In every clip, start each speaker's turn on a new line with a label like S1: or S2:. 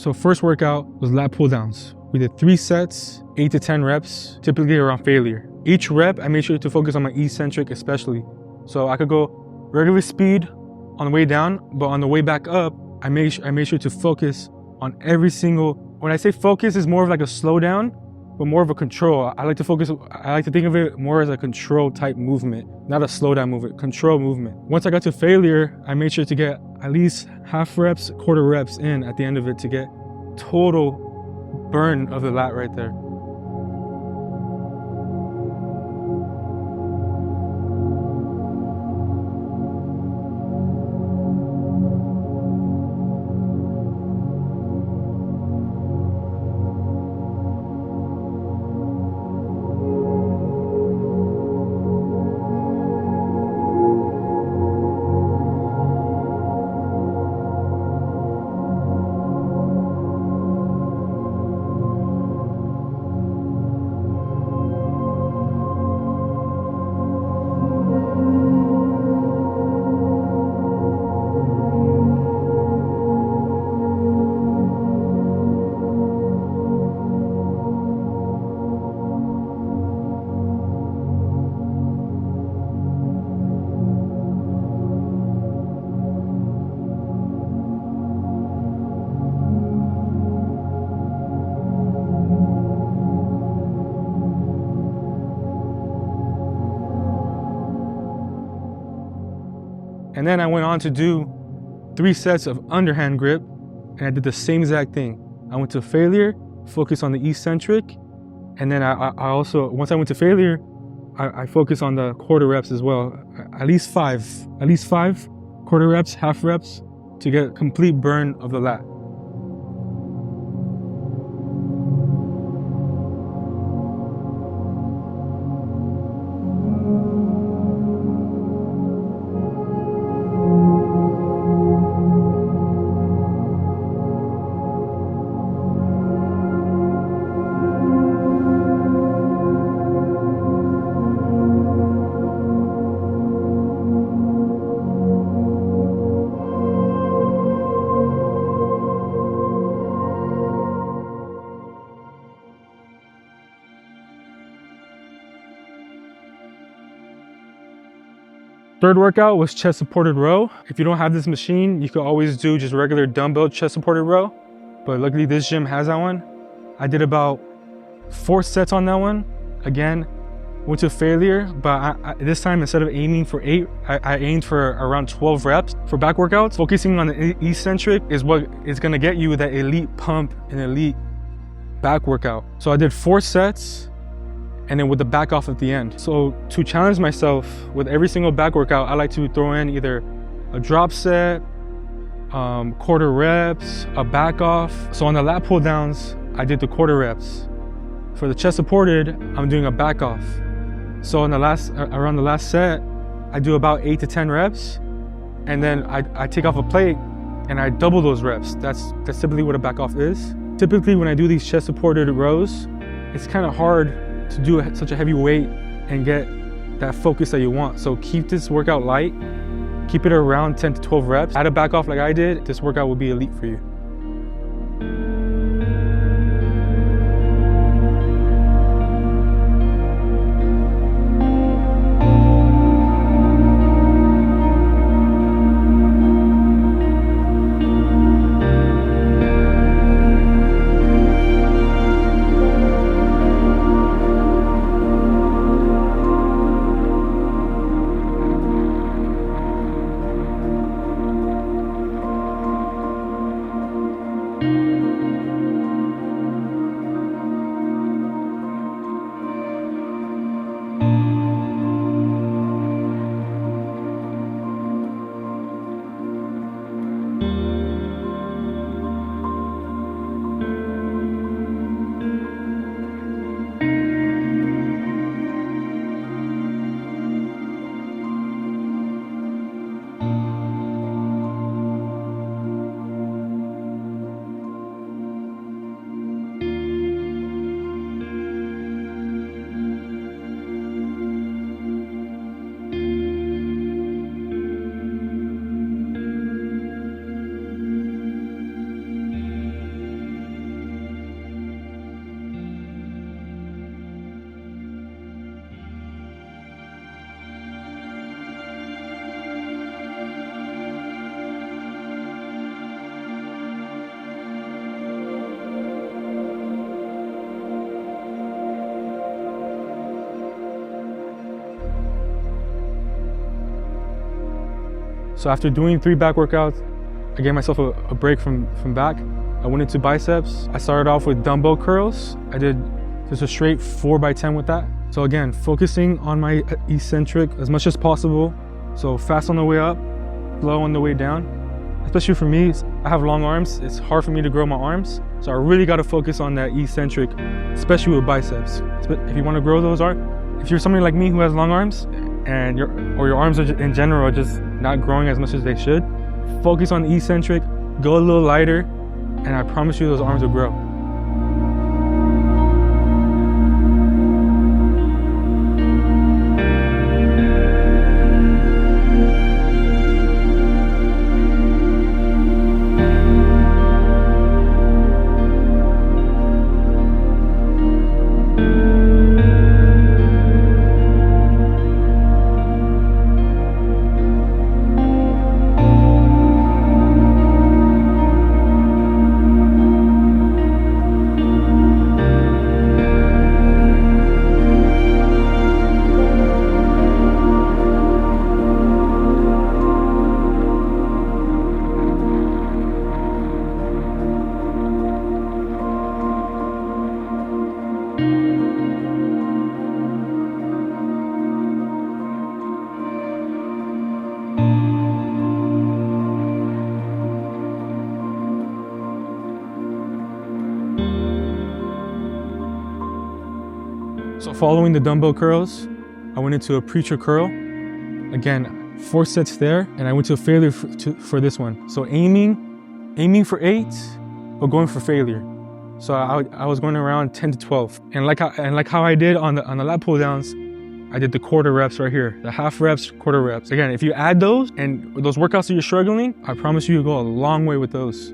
S1: So first workout was lat pull downs. We did 3 sets, 8 to 10 reps, typically around failure. Each rep, I made sure to focus on my eccentric especially. So I could go regular speed on the way down, but on the way back up, I made sure to focus on every single, when I say focus, is more of like a slow down, but more of a control. I like to think of it more as a control type movement, not a slow down movement, control movement. Once I got to failure, I made sure to get at least half reps, quarter reps in at the end of it to get total burn of the lat right there. And then I went on to do 3 sets of underhand grip, and I did the same exact thing. I went to failure, focused on the eccentric, and then I also, once I went to failure, I focused on the quarter reps as well. At least five quarter reps, half reps, to get complete burn of the lat. Third workout was chest supported row. If you don't have this machine, you could always do just regular dumbbell chest supported row, but luckily this gym has that one. I did about 4 sets on that one. Again, went to failure, but this time instead of aiming for 8, I aimed for around 12 reps. For back workouts, focusing on the eccentric is what is gonna get you that elite pump and elite back workout. So I did 4 sets, and then with the back off at the end. So to challenge myself with every single back workout, I like to throw in either a drop set, quarter reps, a back off. So on the lat pull downs, I did the quarter reps. For the chest supported, I'm doing a back off. So on the around the last set, I do about 8 to 10 reps, and then I take off a plate and I double those reps. That's typically what a back off is. Typically when I do these chest supported rows, it's kind of hard to do such a heavy weight and get that focus that you want. So keep this workout light, keep it around 10 to 12 reps. Add a back off like I did, this workout will be elite for you. So after doing 3 back workouts, I gave myself a break from back. I went into biceps. I started off with dumbbell curls. I did just a straight 4x10 with that. So again, focusing on my eccentric as much as possible. So fast on the way up, slow on the way down. Especially for me, I have long arms. It's hard for me to grow my arms. So I really got to focus on that eccentric, especially with biceps. If you want to grow those arms, if you're somebody like me who has long arms and your arms are in general are just not growing as much as they should, focus on the eccentric, go a little lighter, and I promise you those arms will grow. So following the dumbbell curls, I went into a preacher curl. Again, 4 sets there, and I went to a failure for this one. So aiming for 8, but going for failure. So I was going around 10 to 12. And like how I did on the lat pull downs, I did the quarter reps right here, the half reps, quarter reps. Again, if you add those and those workouts that you're struggling, I promise you you'll go a long way with those.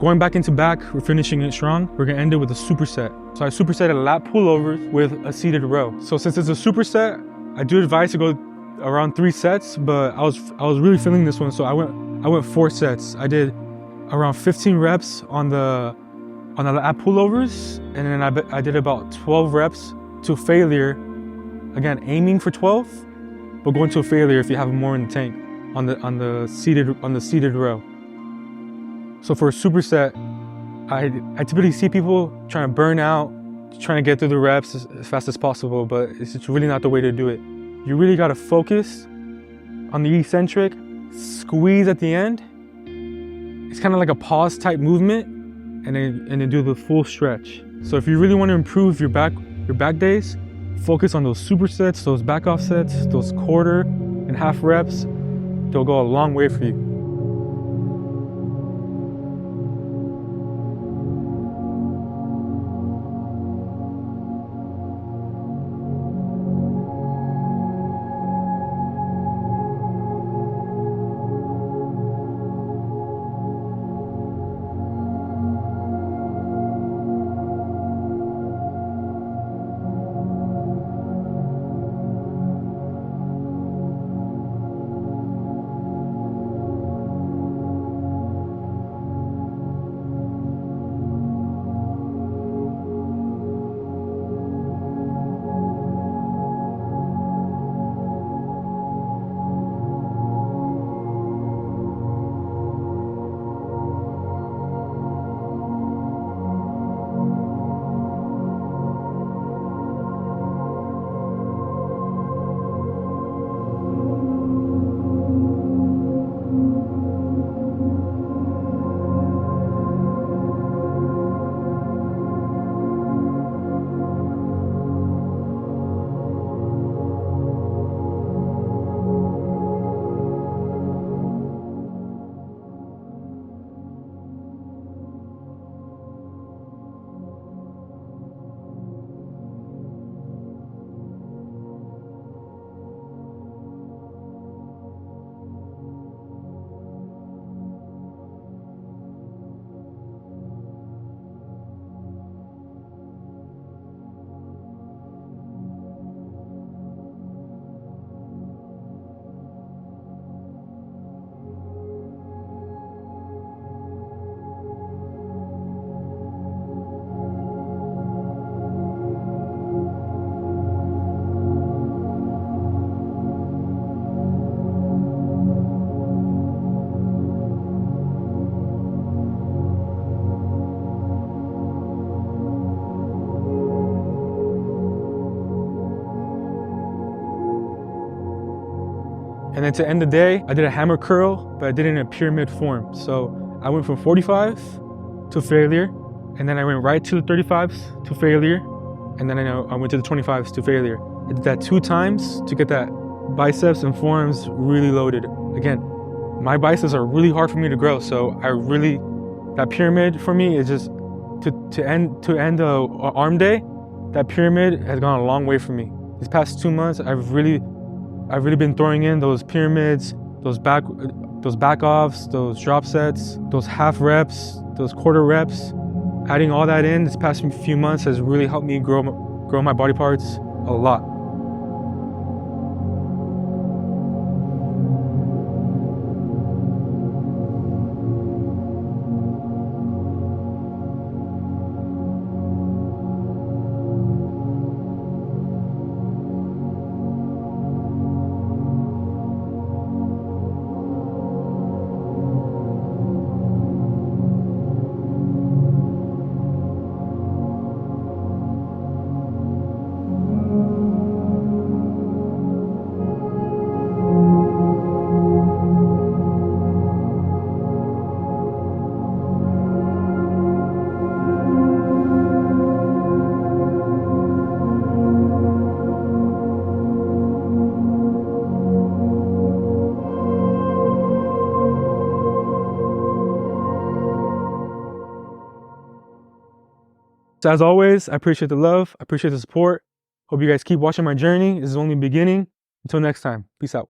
S1: Going back into back, we're finishing it strong. We're gonna end it with a superset. So I supersetted lat pullovers with a seated row. So since it's a superset, I do advise to go around 3 sets, but I was really feeling this one, so I went 4 sets. I did around 15 reps on the lat pullovers, and then I did about 12 reps to failure. Again, aiming for 12, but going to a failure if you have more in the tank on the seated row. So for a superset, I typically see people trying to burn out, trying to get through the reps as fast as possible, but it's just really not the way to do it. You really got to focus on the eccentric, squeeze at the end. It's kind of like a pause type movement, and then do the full stretch. So if you really want to improve your back days, focus on those supersets, those back off sets, those quarter and half reps. They'll go a long way for you. And then to end the day, I did a hammer curl, but I did it in a pyramid form. So I went from 45 to failure, and then I went right to the 35s to failure, and then I went to the 25s to failure. I did that 2 times to get that biceps and forearms really loaded. Again, my biceps are really hard for me to grow, so that pyramid for me is just to end the arm day. That pyramid has gone a long way for me. These past 2 months, I've really been throwing in those pyramids, those back offs, those drop sets, those half reps, those quarter reps. Adding all that in this past few months has really helped me grow my body parts a lot. So as always, I appreciate the love, I appreciate the support. Hope you guys keep watching my journey. This is only the beginning. Until next time, peace out.